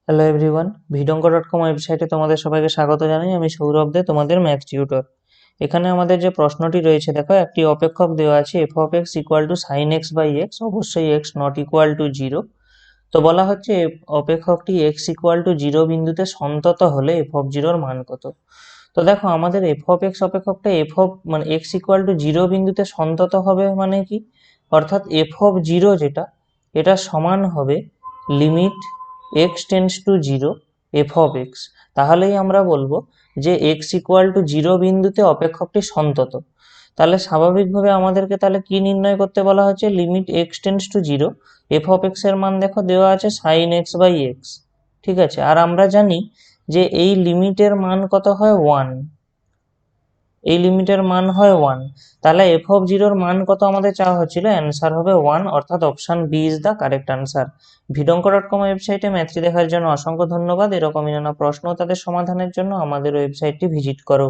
Hello everyone, ভিডঙ্ক.কম ওয়েবসাইটে তোমাদের সবাইকে স্বাগত জানাই। আমি সৌরভ দে, তোমাদের ম্যাথ টিউটর। এখানে আমাদের যে প্রশ্নটি রয়েছে, দেখো একটি অপেক্ষক দেওয়া আছে F of X equal to sine X by X, অবশ্যই X not equal to zero. তো বলা হচ্ছে অপেক্ষকটি এক্স ইকুয়াল টু জিরো বিন্দুতে সন্তত হলে এফ অফ জিরোর মান কত। তো দেখো আমাদের এফ অফ এক্স অপেক্ষকটা এফ অফ মানে এক্স ইকুয়াল টু জিরো বিন্দুতে সন্তত হবে মানে কি, অর্থাৎ এফ অফ জিরো যেটা, এটা সমান হবে limit x tends to zero F of x. তাহলেই আমরা বলবো যে এক্স ইকুয়াল টু জিরো বিন্দুতে অপেক্ষকটি সন্তত। তাহলে স্বাভাবিকভাবে আমাদেরকে তাহলে কি নির্ণয় করতে বলা হচ্ছে, limit x tends to zero F of x এর মান দেখো দেওয়া আছে সাইন এক্স বাই এক্স। ঠিক আছে, আর আমরা জানি যে এই লিমিটের মান কত হয়, ওয়ান। এই লিমিটের মান হয় ওয়ান। তাহলে এফ অফ জিরোর মান কত আমাদের চাওয়া হচ্ছিল, অ্যান্সার হবে ওয়ান, অর্থাৎ option B is the correct answer. ভিডঙ্ক.কম ওয়েবসাইটে ম্যাথটি দেখার জন্য অসংখ্য ধন্যবাদ। এরকমই নানা প্রশ্ন ও তাদের সমাধানের জন্য আমাদের ওয়েবসাইটটি ভিজিট করো।